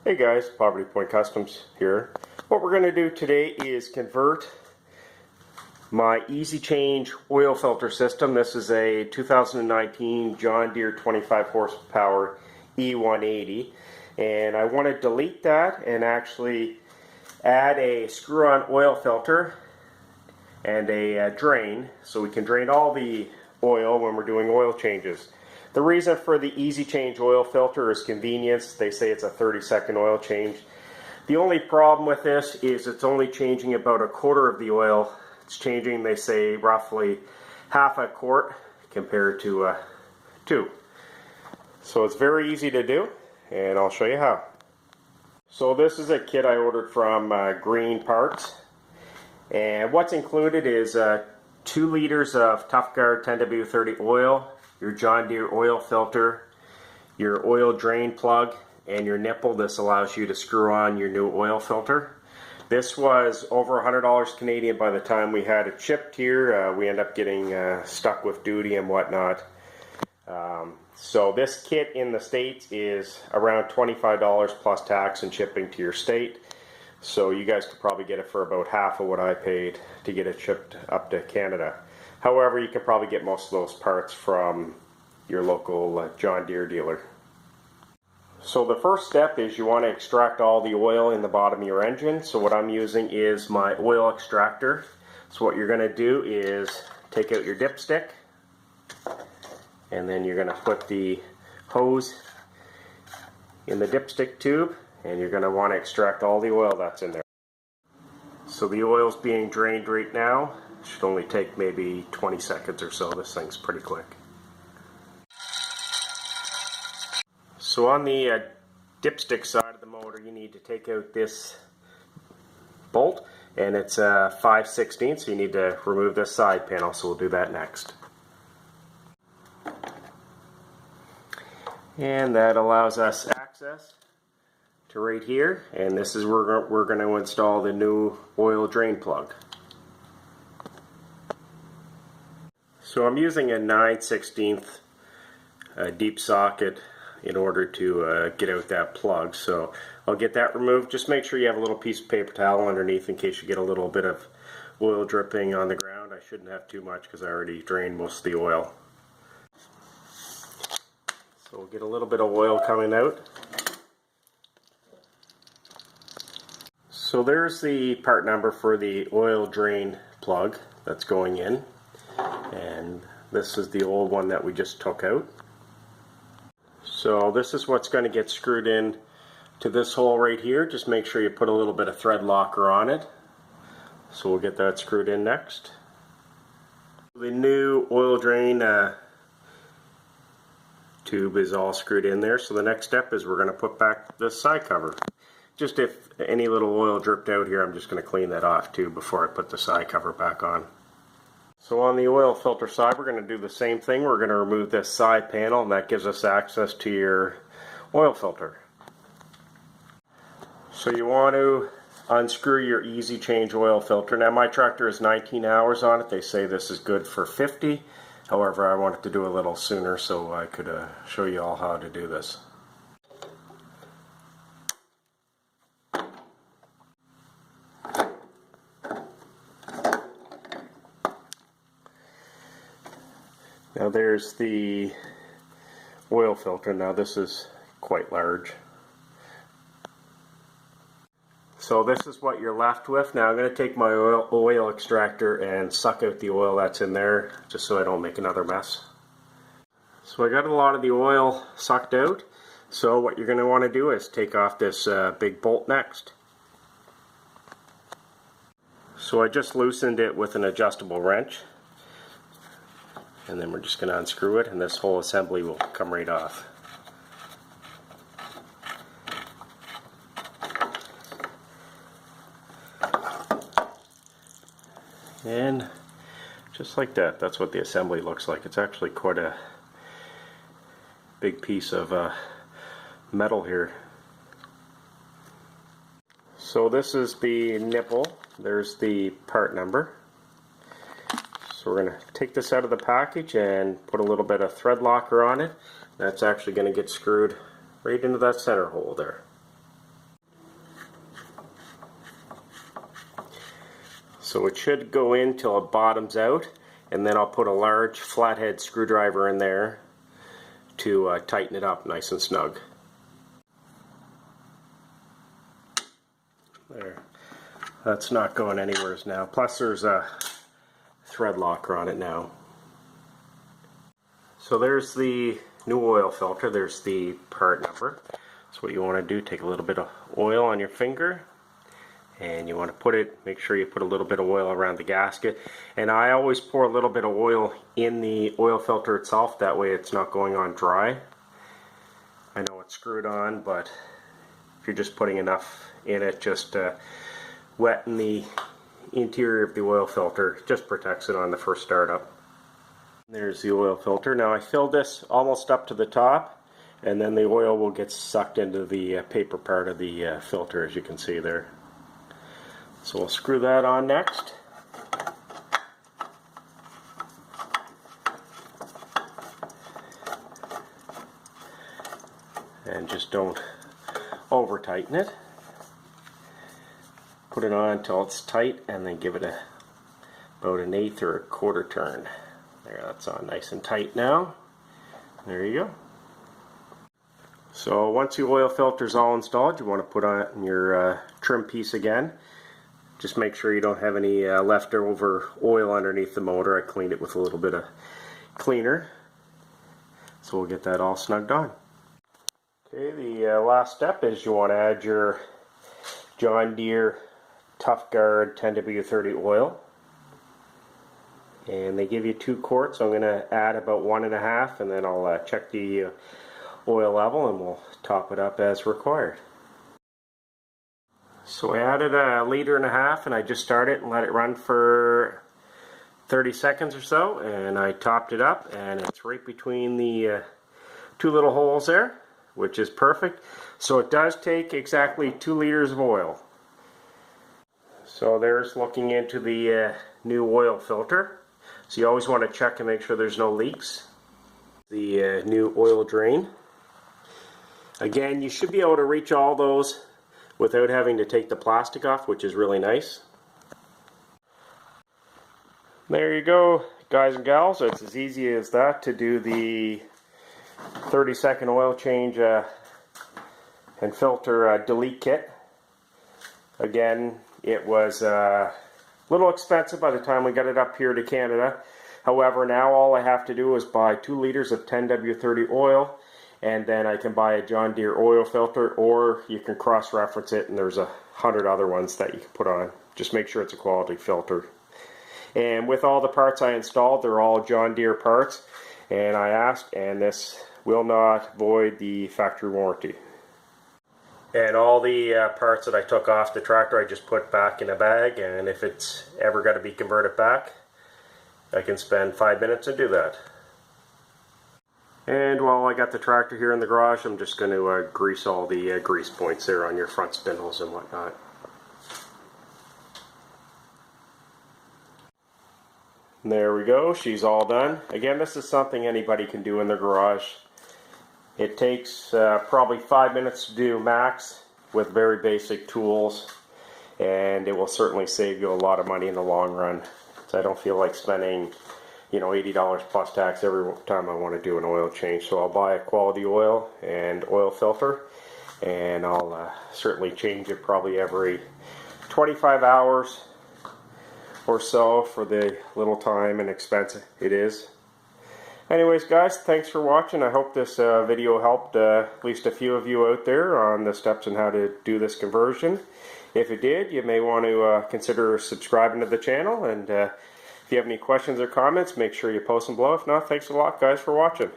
Hey guys, Poverty Point Customs here. What we're going to do today is convert my Easy Change oil filter system. This is a 2019 John Deere 25 horsepower e180, and I want to delete that and actually add a screw-on oil filter and a drain, so we can drain all the oil when we're doing oil changes. The reason for the Easy Change oil filter is convenience. They say it's a 30-second oil change. The only problem with this is it's only changing about a quarter of the oil. It's changing, they say, roughly half a quart compared to 2. So it's very easy to do, and I'll show you how. So this is a kit I ordered from Green Parts, and what's included is 2 liters of Tough Guard 10W30 oil, your John Deere oil filter, your oil drain plug, and your nipple. This allows you to screw on your new oil filter. This was over $100 Canadian by the time we had it shipped here. We end up getting stuck with duty and whatnot. So this kit in the States is around $25 plus tax and shipping to your state. So you guys could probably get it for about half of what I paid to get it shipped up to Canada. However, you can probably get most of those parts from your local John Deere dealer. So the first step is you want to extract all the oil in the bottom of your engine. So what I'm using is my oil extractor. So what you're going to do is take out your dipstick, and then you're going to put the hose in the dipstick tube, and you're going to want to extract all the oil that's in there. So the oil's being drained right now. It should only take maybe 20 seconds or so. This thing's pretty quick. So on the dipstick side of the motor, you need to take out this bolt, and it's 5/16, so you need to remove this side panel, so we'll do that next. And that allows us access to right here, and this is where we're going to install the new oil drain plug. So I'm using a 9/16 deep socket in order to get out that plug. So I'll get that removed. Just make sure you have a little piece of paper towel underneath in case you get a little bit of oil dripping on the ground. I shouldn't have too much because I already drained most of the oil. So we'll get a little bit of oil coming out. So there's the part number for the oil drain plug that's going in. And this is the old one that we just took out. So this is what's going to get screwed in to this hole right here. Just make sure you put a little bit of thread locker on it. So we'll get that screwed in next. The new oil drain tube is all screwed in there. So the next step is we're going to put back the side cover. Just if any little oil dripped out here, I'm just going to clean that off too before I put the side cover back on. So on the oil filter side, we're going to do the same thing. We're going to remove this side panel, and that gives us access to your oil filter. So you want to unscrew your Easy Change oil filter. Now my tractor has 19 hours on it. They say this is good for 50. However, I wanted to do a little sooner so I could show you all how to do this. Now there's the oil filter. Now this is quite large. So this is what you're left with. Now I'm going to take my oil extractor and suck out the oil that's in there, just so I don't make another mess. So I got a lot of the oil sucked out. So what you're going to want to do is take off this big bolt next. So I just loosened it with an adjustable wrench. And then we're just going to unscrew it, and this whole assembly will come right off. And just like that, that's what the assembly looks like. It's actually quite a big piece of metal here. So this is the nipple. There's the part number. So we're going to take this out of the package and put a little bit of thread locker on it. That's actually going to get screwed right into that center hole there. So it should go in till it bottoms out, and then I'll put a large flathead screwdriver in there to tighten it up nice and snug. There. That's not going anywhere now. Plus there's a thread locker on it now. So there's the new oil filter. There's the part number. So what you want to do, take a little bit of oil on your finger, and you want to put it, make sure you put a little bit of oil around the gasket. And I always pour a little bit of oil in the oil filter itself, that way it's not going on dry. I know it's screwed on, but if you're just putting enough in it, just wetting the interior of the oil filter, just protects it on the first startup. There's the oil filter. Now I filled this almost up to the top, and then the oil will get sucked into the paper part of the filter, as you can see there. So we'll screw that on next. And just don't over tighten it. Put it on until it's tight, and then give it about an 1/8 or a 1/4 turn. There, that's on nice and tight now. There you go. So once the oil filter is all installed, you want to put on your trim piece again. Just make sure you don't have any leftover oil underneath the motor. I cleaned it with a little bit of cleaner. So we'll get that all snugged on. Okay, the last step is you want to add your John Deere Tough Guard 10W30 oil. And they give you 2 quarts. So I'm going to add about 1.5, and then I'll check the oil level, and we'll top it up as required. So I added 1.5 liters, and I just started and let it run for 30 seconds or so, and I topped it up, and it's right between the 2 little holes there, which is perfect. So it does take exactly 2 liters of oil. So there's looking into the new oil filter. So you always want to check and make sure there's no leaks. The new oil drain. Again, you should be able to reach all those without having to take the plastic off, which is really nice. There you go, guys and gals. It's as easy as that to do the 30-second oil change and filter delete kit. Again, it was a little expensive by the time we got it up here to Canada. However, now all I have to do is buy 2 liters of 10W30 oil, and then I can buy a John Deere oil filter, or you can cross-reference it, and there's 100 other ones that you can put on. Just make sure it's a quality filter. And with all the parts I installed, they're all John Deere parts, and I asked, and this will not void the factory warranty. And all the parts that I took off the tractor, I just put back in a bag, and if it's ever got to be converted back, I can spend 5 minutes and do that. And while I got the tractor here in the garage, I'm just going to grease all the grease points there on your front spindles and whatnot. There we go, she's all done. Again, this is something anybody can do in their garage. It takes probably 5 minutes to do max with very basic tools, and it will certainly save you a lot of money in the long run. So I don't feel like spending, you know, $80 plus tax every time I want to do an oil change. So I'll buy a quality oil and oil filter, and I'll certainly change it probably every 25 hours or so for the little time and expense it is. Anyways, guys, thanks for watching. I hope this video helped at least a few of you out there on the steps on how to do this conversion. If it did, you may want to consider subscribing to the channel, and if you have any questions or comments, make sure you post them below. If not, thanks a lot, guys, for watching.